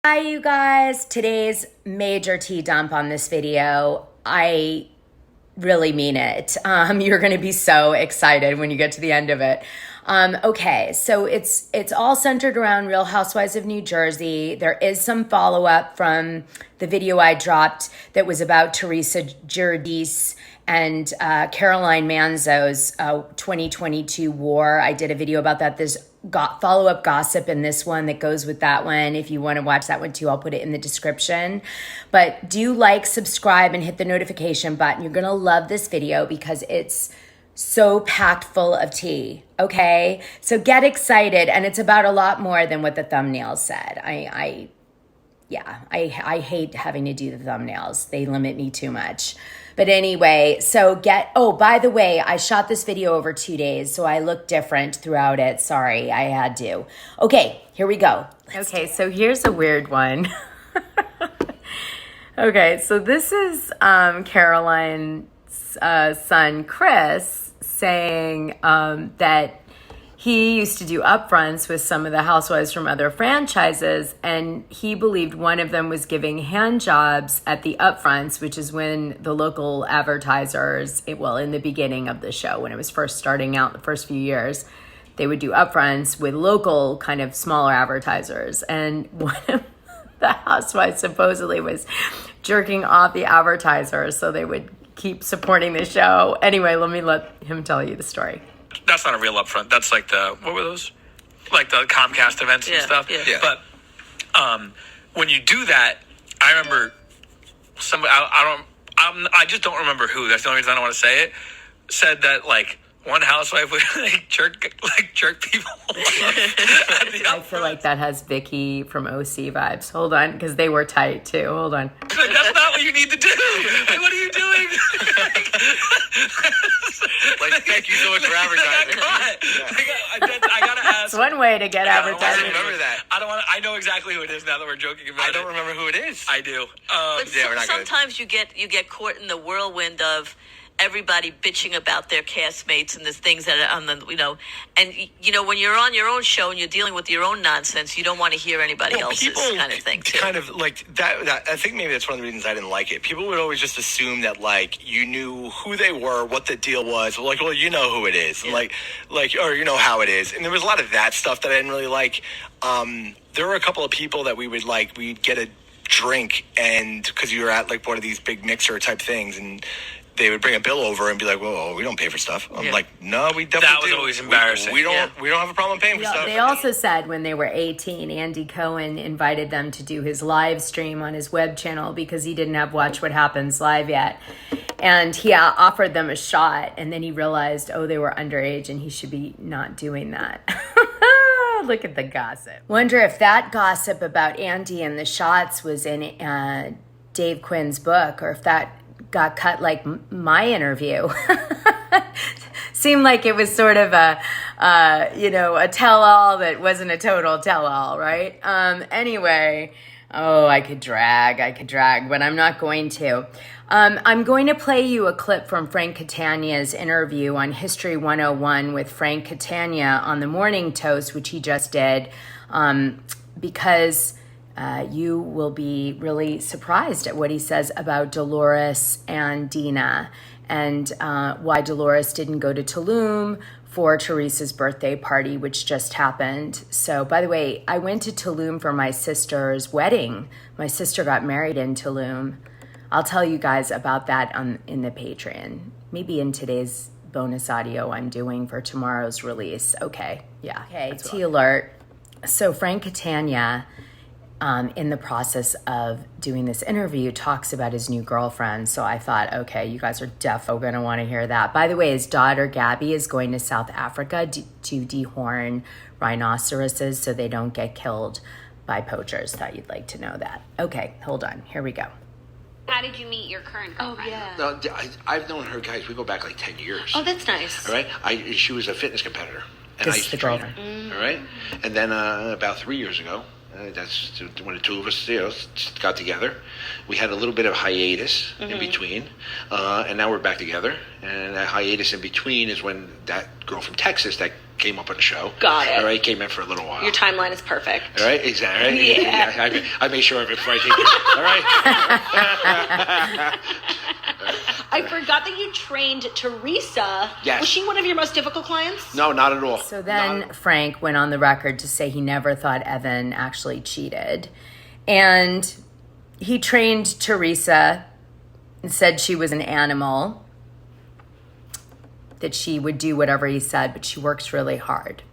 Hi, you guys. Today's major tea dump on this video. I really mean it. You're going to be so excited when you get to the end of it. Okay, so it's all centered around Real Housewives of New Jersey. There is some follow-up from the video I dropped that was about Teresa Giudice and Caroline Manzo's 2022 war. I did a video about that. There's follow-up gossip in this one that goes with that one. If you want to watch that one too, I'll put it in the description. But do like, subscribe, and hit the notification button. You're going to love this video because it's so packed full of tea, okay? So get excited, and it's about a lot more than what the thumbnails said. I hate having to do the thumbnails. They limit me too much. But anyway, by the way, I shot this video over 2 days, so I look different throughout it. Sorry, I had to. Okay, here we go. Okay, so here's a weird one. Okay, so this is Caroline's son, Chris, saying that he used to do upfronts with some of the housewives from other franchises, and he believed one of them was giving hand jobs at the upfronts, which is when the local advertisers, in the beginning of the show, when it was first starting out, the first few years, they would do upfronts with local kind of smaller advertisers. And one of the housewives supposedly was jerking off the advertisers so they would keep supporting the show. Anyway, let him tell you the story. That's not a real upfront. That's like what were those? Like the Comcast events and stuff. Yeah. But when you do that, I remember somebody. I just don't remember who. That's the only reason I don't want to say it. Said that like one housewife would jerk people. I feel like that has Vicky from OC vibes. Hold on, because they were tight too. Hold on. That's not what you need to do. Like, what are you doing? Thank you so much for advertising. I gotta ask. It's one way to get advertising. I remember that. I know exactly who it is now that we're joking about it. I don't remember who it is. I do. But sometimes you get caught in the whirlwind of everybody bitching about their castmates and the things that are on the, and when you're on your own show and you're dealing with your own nonsense, you don't want to hear anybody else's kind of thing too. Kind of like that. I think maybe that's one of the reasons I didn't like it. People would always just assume that like you knew who they were, what the deal was. Like, well, you know who it is, Yeah. or you know how it is. And there was a lot of that stuff that I didn't really like. There were a couple of people that we'd get a drink, and because you were at like one of these big mixer type things, and they would bring a bill over and be like, "Whoa, we don't pay for stuff." I'm like, "No, we definitely That was do. always embarrassing. We don't have a problem paying for stuff." They also said when they were 18, Andy Cohen invited them to do his live stream on his web channel because he didn't have Watch What Happens Live yet. And he offered them a shot, and then he realized, they were underage and he should be not doing that. Look at the gossip. Wonder if that gossip about Andy and the shots was in Dave Quinn's book, or if that got cut like my interview. Seemed like it was sort of a tell-all that wasn't a total tell-all, right? Anyway, I could drag, but I'm not going to. I'm going to play you a clip from Frank Catania's interview on History 101 with Frank Catania on the Morning Toast, which he just did, because you will be really surprised at what he says about Dolores and Dina, and why Dolores didn't go to Tulum for Teresa's birthday party, which just happened. So, by the way, I went to Tulum for my sister's wedding. My sister got married in Tulum. I'll tell you guys about that in the Patreon. Maybe in today's bonus audio I'm doing for tomorrow's release. Okay, yeah. Okay, tea alert. So Frank Catania, in the process of doing this interview, talks about his new girlfriend. So I thought, okay, you guys are defo going to want to hear that. By the way, his daughter, Gabby, is going to South Africa to dehorn rhinoceroses so they don't get killed by poachers. Thought you'd like to know that. Okay, hold on. Here we go. How did you meet your current girlfriend? No, I've known her, guys. We go back like 10 years. Oh, that's nice. All right. She was a fitness competitor, and This I is used to the train her. girlfriend. All right. And then about 3 years ago, that's when the two of us, got together. We had a little bit of hiatus in between, and now we're back together. And that hiatus in between is when that girl from Texas that came up on the show. Got it. All right, came in for a little while. Your timeline is perfect. All right, exactly. Yeah. I made sure of it before I take it. All right. I forgot that you trained Teresa. Yes. Was she one of your most difficult clients? No, not at all. So then Frank went on the record to say he never thought Evan actually cheated. And he trained Teresa and said she was an animal, that she would do whatever he said, but she works really hard.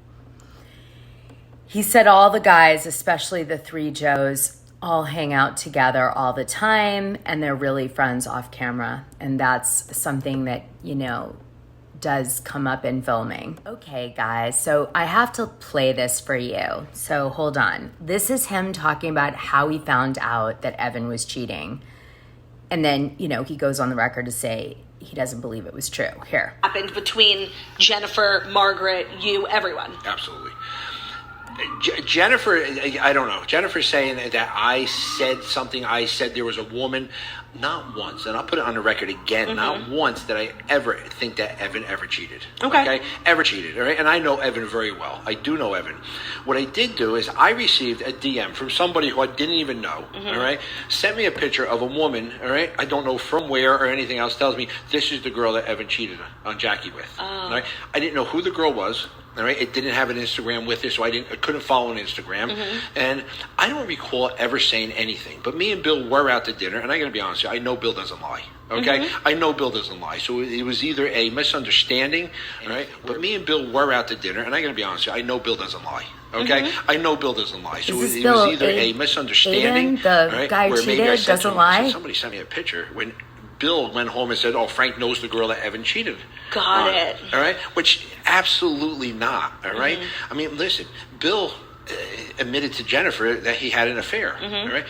He said all the guys, especially the three Joes, all hang out together all the time, and they're really friends off camera. And that's something that, does come up in filming. Okay, guys, so I have to play this for you. So hold on. This is him talking about how he found out that Evan was cheating. And then, he goes on the record to say he doesn't believe it was true. Here. Happened between Jennifer, Margaret, you, everyone. Absolutely. Jennifer, I don't know. Jennifer's saying that I said something. I said there was a woman. Not once, and I'll put it on the record again, not once did I ever think that Evan ever cheated. Okay? Ever cheated, all right? And I know Evan very well. I do know Evan. What I did do is I received a DM from somebody who I didn't even know, all right? Sent me a picture of a woman, all right? I don't know from where or anything else. Tells me this is the girl that Evan cheated on Jackie with, all right? I didn't know who the girl was. All right, it didn't have an Instagram with it, so I couldn't follow on Instagram, and I don't recall ever saying anything. But me and Bill were out to dinner, and I got to be honest with you, I know Bill doesn't lie. Okay, I know Bill doesn't lie, so it was either a misunderstanding, all right. But me and Bill were out to dinner, and I got to be honest with you, I know Bill doesn't lie. Okay, I know Bill doesn't lie, so it was either a misunderstanding, Aiden, the guy who cheated, doesn't lie. Somebody sent me a picture when Bill went home and said, "Oh, Frank knows the girl that Evan cheated." Got it. All right, which absolutely not. All right. I mean, listen, Bill admitted to Jennifer that he had an affair. All right,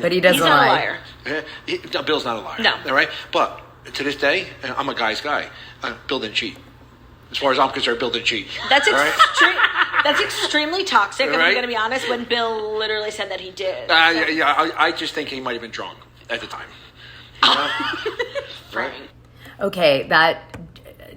but he doesn't He's not lie. a liar. No, Bill's not a liar. No. All right, but to this day, I'm a guy's guy. Bill didn't cheat. As far as I'm concerned, Bill didn't cheat. That's all right? That's extremely toxic. If Right. I'm going to be honest, when Bill literally said that he did. I just think he might have been drunk at the time. Frank. Okay,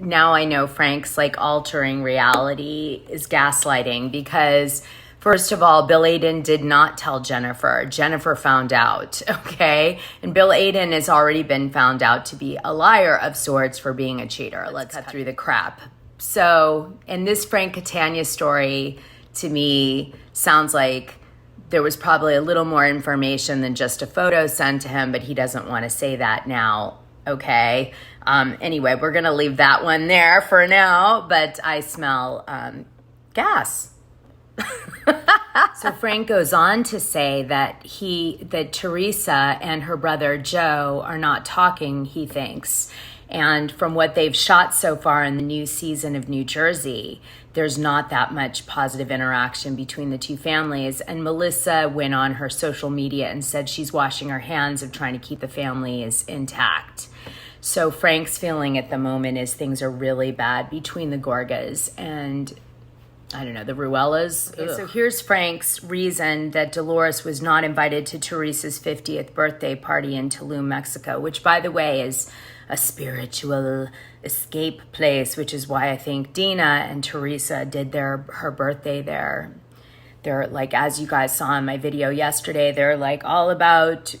now I know Frank's altering reality is gaslighting, because first of all, Bill Aiden did not tell Jennifer. Jennifer found out, okay? And Bill Aiden has already been found out to be a liar of sorts for being a cheater. Let's cut through the crap. So, in this Frank Catania story, to me, sounds like there was probably a little more information than just a photo sent to him, but he doesn't want to say that now, okay? Anyway, we're going to leave that one there for now, but I smell gas. So Frank goes on to say that Teresa and her brother Joe are not talking, he thinks. And from what they've shot so far in the new season of New Jersey, there's not that much positive interaction between the two families. And Melissa went on her social media and said she's washing her hands of trying to keep the families intact. So Frank's feeling at the moment is things are really bad between the Gorgas and, I don't know, the Ruellas. Okay, so here's Frank's reason that Dolores was not invited to Teresa's 50th birthday party in Tulum, Mexico, which, by the way, is a spiritual escape place, which is why I think Dina and Teresa did her birthday there. They're as you guys saw in my video yesterday, they're all about,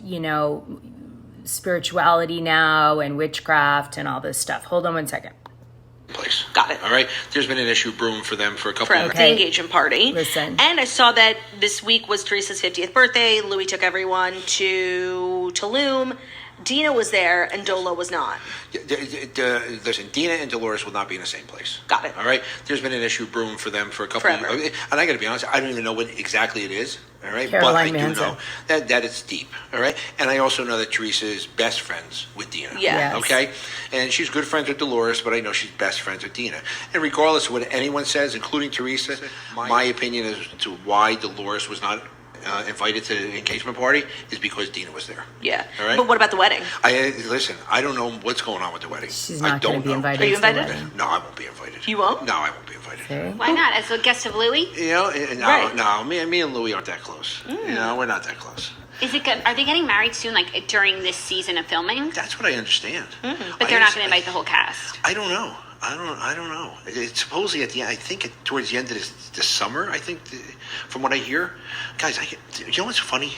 spirituality now and witchcraft and all this stuff. Hold on one second. Place. Got it. All right. There's been an issue brewing for them for a couple of The engagement party. Listen. And I saw that this week was Teresa's 50th birthday. Louis took everyone to Tulum. Dina was there and Dola was not. Listen, Dina and Dolores will not be in the same place. Got it. All right. There's been an issue brewing for them for a couple Forever. of years. And I got to be honest, I don't even know what exactly it is. All right. Caroline but I do Manzo. know that it's deep. All right. And I also know that Teresa is best friends with Dina. Yeah. Yes. Okay. And she's good friends with Dolores, but I know she's best friends with Dina. And regardless of what anyone says, including Teresa, my opinion as to why Dolores was not invited to the engagement party is because Dina was there. Yeah. All right. But what about the wedding? Listen, I don't know what's going on with the wedding. She's I not going don't to be know. invited. Are you to the invited? wedding. No, I won't be invited. You won't? No, I won't be invited. See? Why not? As a guest of Louis? No, me and Louis aren't that close. We're not that close. Is it good? Are they getting married soon, during this season of filming? That's what I understand. But they're not going to invite the whole cast. I don't know. I don't know. It's supposedly at the end. I think towards the end of this summer. I think, from what I hear, guys. You know what's funny?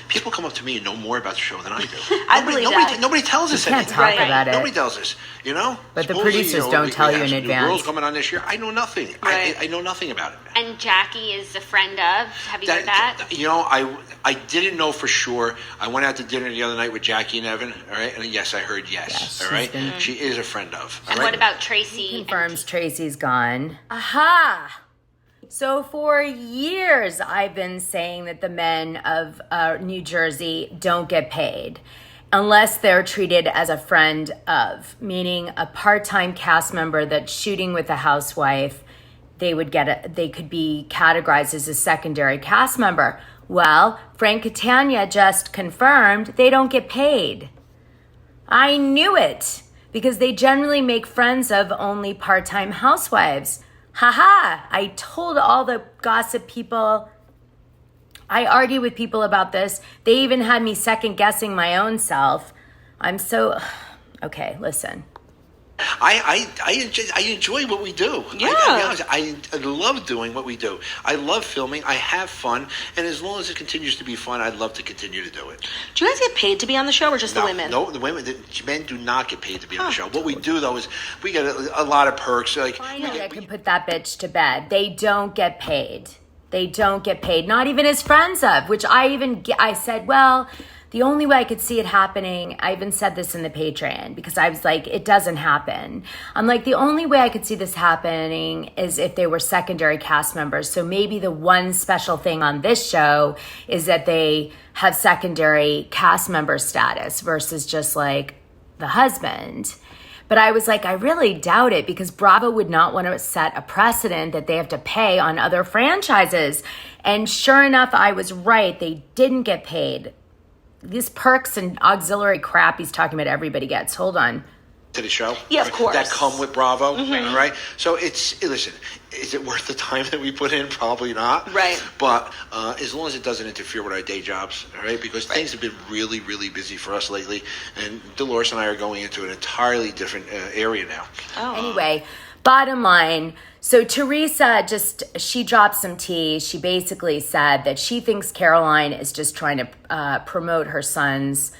People come up to me and know more about the show than I do. I believe that. Nobody tells us anything. Can't talk about it. Nobody tells us. You know. But the Supposedly, producers don't tell you in some advance. New girls coming on this year. I know nothing. Right. I know nothing about it. And Jackie is a friend of. Have you heard that? You know, I didn't know for sure. I went out to dinner the other night with Jackie and Evan. All right, and yes, I heard yes. Yes, all right, she is a friend of. And what about Tracy? Confirms Tracy's gone. Aha! So for years, I've been saying that the men of New Jersey don't get paid unless they're treated as a friend of, meaning a part-time cast member that's shooting with a housewife. They could be categorized as a secondary cast member. Well, Frank Catania just confirmed they don't get paid. I knew it because they generally make friends of only part-time housewives. Haha, I told all the gossip people. I argue with people about this. They even had me second guessing my own self. Okay, listen. I enjoy what we do. Yeah. I love doing what we do. I love filming. I have fun. And as long as it continues to be fun, I'd love to continue to do it. Do you guys get paid to be on the show, or just the women? No, the men do not get paid to be on the show. What we do, though, is we get a lot of perks. Like, Finally, I can put that bitch to bed. They don't get paid. They don't get paid. Not even as friends of, which I said, well, the only way I could see it happening, I even said this in the Patreon because I was like, it doesn't happen. I'm like, the only way I could see this happening is if they were secondary cast members. So maybe the one special thing on this show is that they have secondary cast member status versus just like the husband. But I was like, I really doubt it because Bravo would not want to set a precedent that they have to pay on other franchises. And sure enough, I was right. They didn't get paid. These perks and auxiliary crap he's talking about everybody gets. Hold on. To the show? Yeah, of course. That come with Bravo, all right? So listen, is it worth the time that we put in? Probably not. Right. But as long as it doesn't interfere with our day jobs, all right? Because things have been really, really busy for us lately. And Dolores and I are going into an entirely different area now. Oh. Anyway, bottom line, so Teresa she dropped some tea. She basically said that she thinks Caroline is just trying to promote her son's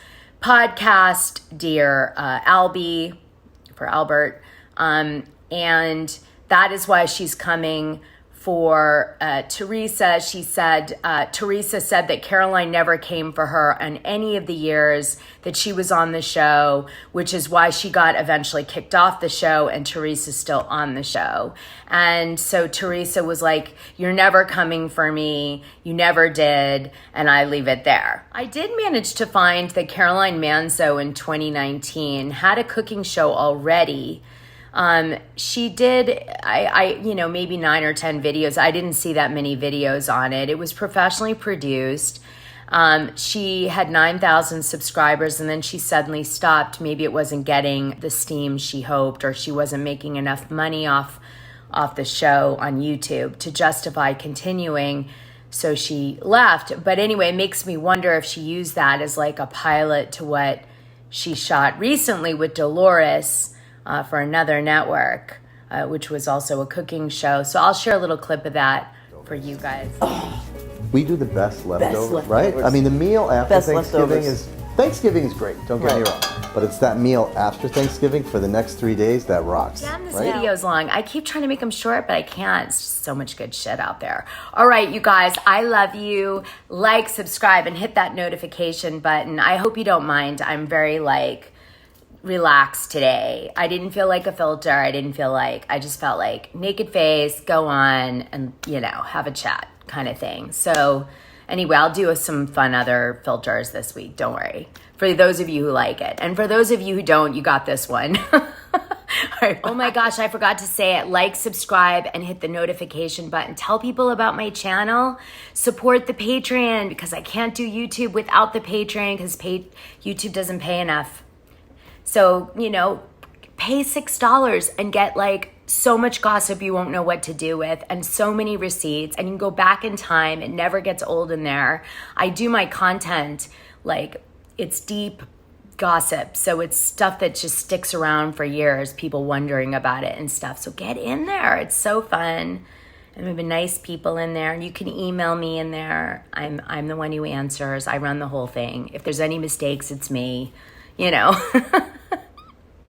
podcast, Dear Albie, for Albert. And that is why she's coming for Teresa. She said, Teresa said that Caroline never came for her in any of the years that she was on the show, which is why she got eventually kicked off the show and Teresa's still on the show. And so Teresa was like, you're never coming for me. You never did. And I leave it there. I did manage to find that Caroline Manzo in 2019 had a cooking show already. She did, maybe 9 or 10 videos. I didn't see that many videos on it. It was professionally produced. She had 9,000 subscribers and then she suddenly stopped. Maybe it wasn't getting the steam she hoped, or she wasn't making enough money off the show on YouTube to justify continuing. So she left. But anyway, it makes me wonder if she used that as like a pilot to what she shot recently with Dolores, for another network, which was also a cooking show. So I'll share a little clip of that for you guys. We do the best leftovers, right? I mean, the meal after Thanksgiving is great, don't get me wrong. But it's that meal after Thanksgiving for the next 3 days that rocks. Damn, this video's long. I keep trying to make them short, but I can't. It's just so much good shit out there. All right, you guys, I love you. Like, subscribe, and hit that notification button. I hope you don't mind. I'm very, relaxed today. I didn't feel like a filter. I just felt like naked face, go on and, have a chat kind of thing. So anyway, I'll do some fun other filters this week. Don't worry. For those of you who like it. And for those of you who don't, you got this one. All right. Oh my gosh, I forgot to say it. Like, subscribe, and hit the notification button. Tell people about my channel. Support the Patreon because I can't do YouTube without the Patreon because YouTube doesn't pay enough. So, pay $6 and get so much gossip you won't know what to do with, and so many receipts, and you can go back in time. It never gets old in there. I do my content, it's deep, gossip. So it's stuff that just sticks around for years, people wondering about it and stuff. So get in there. It's so fun. And we have nice people in there. And you can email me in there. I'm the one who answers. I run the whole thing. If there's any mistakes, it's me,